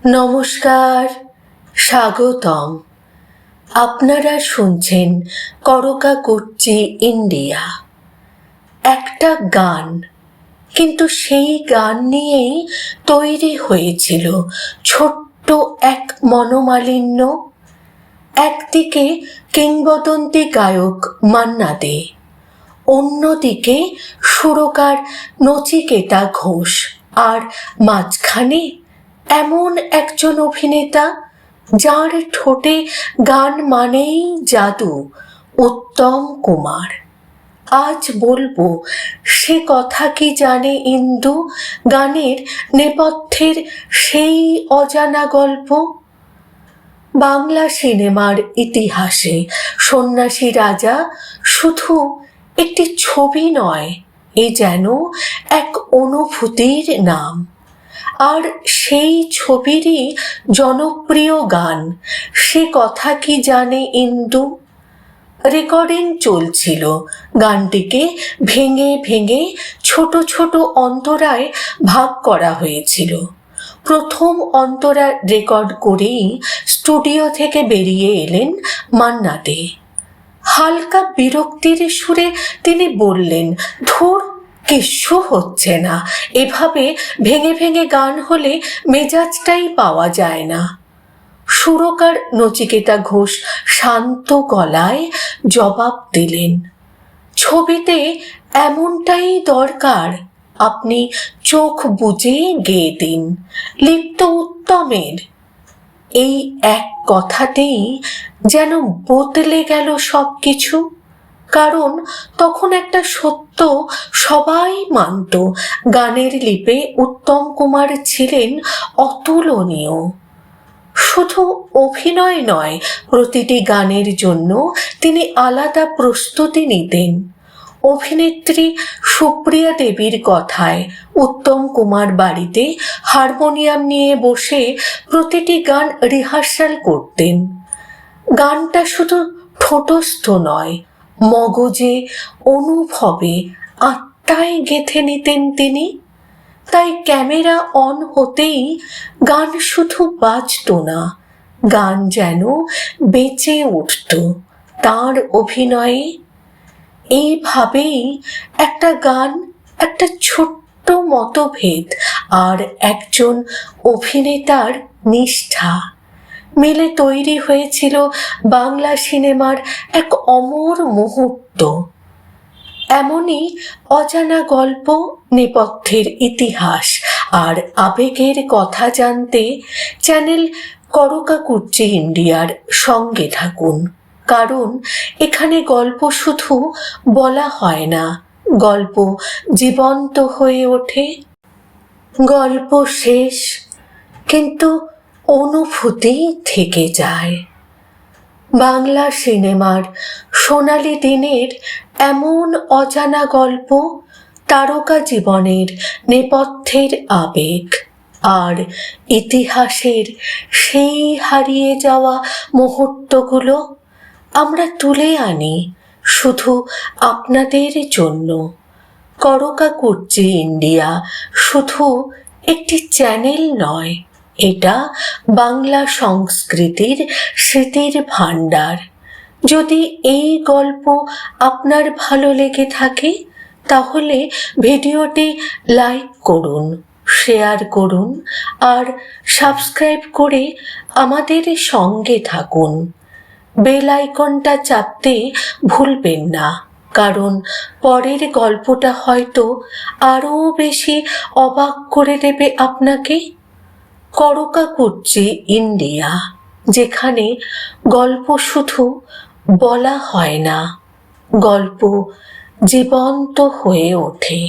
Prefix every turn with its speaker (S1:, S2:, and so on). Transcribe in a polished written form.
S1: নমস্কার, স্বাগতম। আপনারা শুনছেন করকা করছি ইন্ডিয়া। একটা গান, কিন্তু সেই গান নিয়েই তৈরি হয়েছিল ছোট্ট এক মনোমালিন্য। একদিকে কিংবদন্তি গায়ক মান্না দে, অন্যদিকে সুরকার নচিকেতা ঘোষ, আর মাঝখানে এমন একজন অভিনেতা যার ঠোঁটে গান মানেই জাদু, উত্তম কুমার। আজ বলবো সে কথা কি জানে ইন্দু, গানের নেপথ্যের সেই অজানা গল্প। বাংলা সিনেমার ইতিহাসে সন্ন্যাসী রাজা শুধু একটি ছবি নয়, এ যেন এক অনুভূতির নাম। আর সেই ছবিরই জনপ্রিয় গান সে কথা কি জানে ইন্দু। রেকর্ডিং চলছিল, গানটিকে ভেঙে ভেঙে ছোট ছোট অন্তরায় ভাগ করা হয়েছিল। প্রথম অন্তরা রেকর্ড করেই স্টুডিও থেকে বেরিয়ে এলেন মান্না দে। হালকা বিরক্তির সুরে তিনি বললেন, ধুর, কিচ্ছু হচ্ছে না, এভাবে ভেঙে ভেঙে গান হলে মেজাজটাই পাওয়া যায় না। সুরকার নচিকেতা ঘোষ শান্ত গলায় জবাব দিলেন, ছবিতে এমনটাই দরকার, আপনি চোখ বুজে গেয়ে দিন, লিপ্ত উত্তমের। এই এক কথাতেই যেন বদলে গেল সব কিছু। কারণ তখন একটা সত্য সবাই মানত, গানের লিপে উত্তম কুমার ছিলেন অতুলনীয়। শুধু অভিনয় নয়, প্রতিটি গানের জন্য তিনি আলাদা প্রস্তুতি নিতেন। অভিনেত্রী সুপ্রিয়া দেবীর কথায় উত্তম কুমার বাড়িতে হারমোনিয়াম নিয়ে বসে প্রতিটি গান রিহার্সাল করতেন। গানটা শুধু ঠোঁটস্থ নয়, মগজে, অনুভবে, আত্মায় গেঁথে নিতেন তিনি। তাই ক্যামেরা অন হতেই গান শুধু বাজত না, গান যেন বেঁচে উঠত তার অভিনয়ে। এইভাবেই একটা গান, একটা ছোট্ট মতভেদ আর একজন অভিনেতার নিষ্ঠা মিলে তৈরি হয়েছিল বাংলা সিনেমার এক অমর মুহূর্ত। এমনই অজানা গল্প, নেপথ্যের ইতিহাস আর আবেগের কথা জানতে চ্যানেল করকা করছি ইন্ডিয়ার সঙ্গে থাকুন। কারণ এখানে গল্প শুধু বলা হয় না, গল্প জীবন্ত হয়ে ওঠে। গল্প শেষ, কিন্তু অনুভূতি থেকে যায়। বাংলা সিনেমার সোনালি দিনের এমন অজানা গল্প, তারকা জীবনের নেপথ্যের আবেগ আর ইতিহাসের সেই হারিয়ে যাওয়া মুহূর্তগুলো আমরা তুলে আনি শুধু আপনাদের জন্য। করকা করছি ইন্ডিয়া শুধু একটি চ্যানেল নয়, এটা বাংলা সংস্কৃতির স্মৃতির ভাণ্ডার। যদি এই গল্প আপনার ভালো লেগে থাকে, তাহলে ভিডিওটি লাইক করুন, শেয়ার করুন আর সাবস্ক্রাইব করে আমাদের সঙ্গে থাকুন। বেল আইকনটা চাপতে ভুলবেন না, কারণ পরের গল্পটা হয়তো আরও বেশি অবাক করে দেবে আপনাকে। করকা করছি ইন্ডিয়া, যেখানে গল্প শুধু বলা হয় না, গল্প জীবন্ত হয়ে ওঠে।